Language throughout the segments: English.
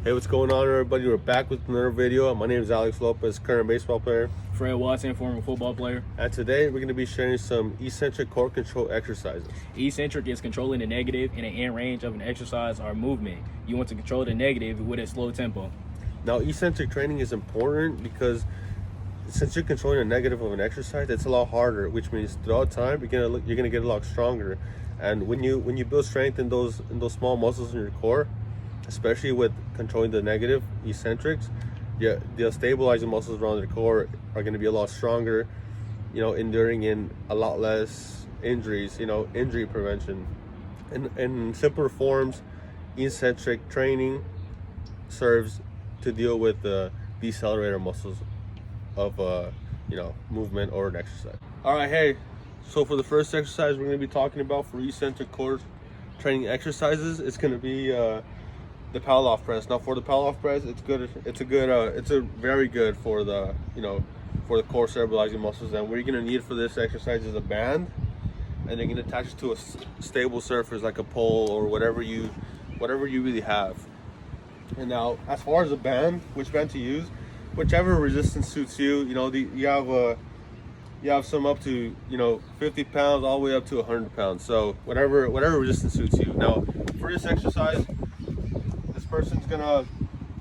Hey, what's going on, everybody? We're back with another video. My name is Alex Lopez, current baseball player. Fred Watson, former football player. And today we're going to be sharing some eccentric core control exercises. Eccentric is controlling the negative in the end range of an exercise or movement. You want to control the negative with a slow tempo. Now, eccentric training is important because since you're controlling the negative of an exercise, it's a lot harder, which means throughout time you're gonna get a lot stronger. And when you build strength in those small muscles in your core, especially with controlling the negative eccentrics, the stabilizing muscles around the core are going to be a lot stronger, enduring in a lot less injuries, injury prevention. In simpler forms, eccentric training serves to deal with the decelerator muscles of movement or an exercise. All right, hey, so for the first exercise we're going to be talking about for eccentric core training exercises, it's going to be the Palloff press. Now, for the Palloff press, it's very good for the for the core stabilizing muscles. And what you're gonna need for this exercise is a band, and you're gonna attach it to a stable surface like a pole or whatever you really have. And now, as far as the band, which band to use, whichever resistance suits you. You have some up to 50 pounds all the way up to 100 pounds. So whatever resistance suits you. Now, for this exercise, person's gonna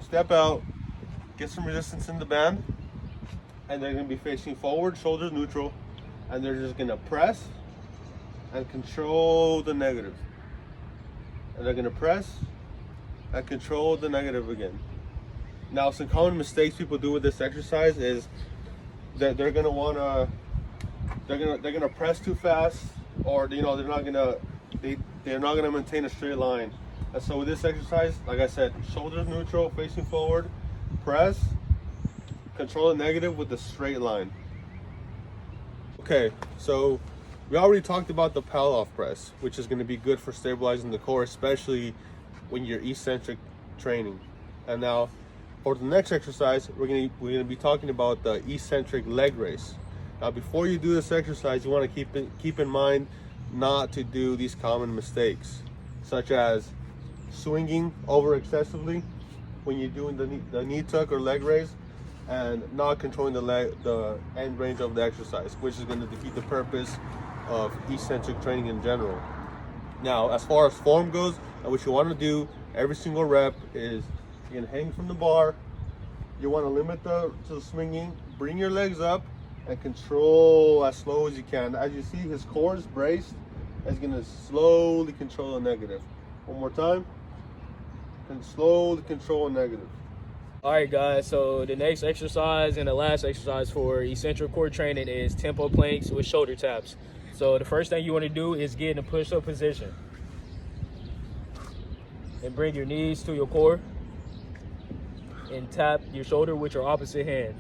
step out, get some resistance in the band, and they're gonna be facing forward, shoulders neutral, and they're just gonna press and control the negative. And they're gonna press and control the negative again. Now, some common mistakes people do with this exercise is that they're gonna press too fast, or they're not gonna maintain a straight line. And so with this exercise, like I said, shoulders neutral, facing forward, press, control the negative with a straight line. Okay, so we already talked about the Palloff press, which is going to be good for stabilizing the core, especially when you're eccentric training. And now, for the next exercise, we're going to be talking about the eccentric leg raise. Now, before you do this exercise, you want to keep in mind not to do these common mistakes, such as swinging over excessively when you're doing the knee tuck or leg raise, and not controlling the end range of the exercise, which is going to defeat the purpose of eccentric training in general. Now, as far as form goes, what you want to do every single rep is you're going to hang from the bar. You want to limit to the swinging, bring your legs up, and control as slow as you can. As you see, his core is braced, and he's going to slowly control the negative. One more time. And slowly control a negative. All right, guys, so the next exercise and the last exercise for eccentric core training is tempo planks with shoulder taps. So the first thing you want to do is get in a push-up position and bring your knees to your core and tap your shoulder with your opposite hand.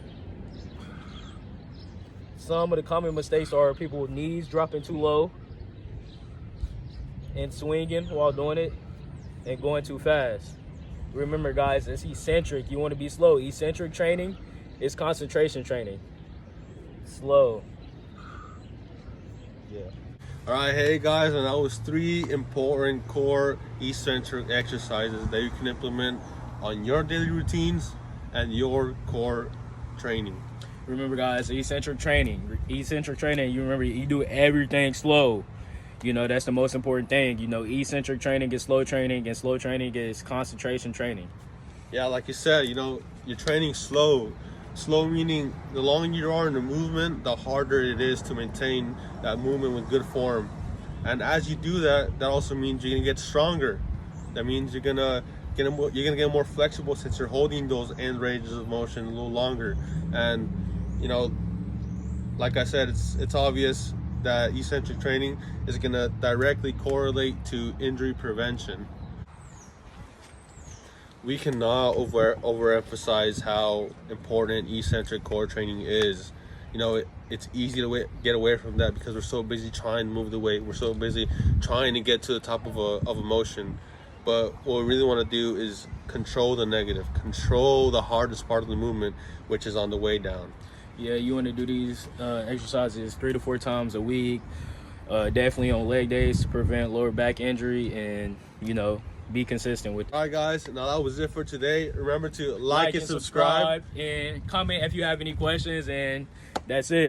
Some of the common mistakes are people with knees dropping too low and swinging while doing it and going too fast. Remember, guys, it's eccentric. You want to be slow. Eccentric training is concentration training. Slow. Yeah. All right, hey guys, and that was 3 important core eccentric exercises that you can implement on your daily routines and your core training. Remember, guys, eccentric training, you remember, you do everything slow. That's the most important thing. Eccentric training is slow training, and slow training is concentration training. Yeah, like you said, you're training slow. Slow meaning the longer you are in the movement, the harder it is to maintain that movement with good form. And as you do that, that also means you're gonna get stronger. That means you're gonna get more flexible, since you're holding those end ranges of motion a little longer. And like I said, it's obvious that eccentric training is going to directly correlate to injury prevention. We cannot overemphasize how important eccentric core training is. It's easy to get away from that because we're so busy trying to move the weight. We're so busy trying to get to the top of a motion. But what we really want to do is control the negative, control the hardest part of the movement, which is on the way down. Yeah, you want to do these exercises 3 to 4 times a week, definitely on leg days to prevent lower back injury and be consistent with it. All right, guys. Now that was it for today. Remember to like and subscribe. And comment if you have any questions, and that's it.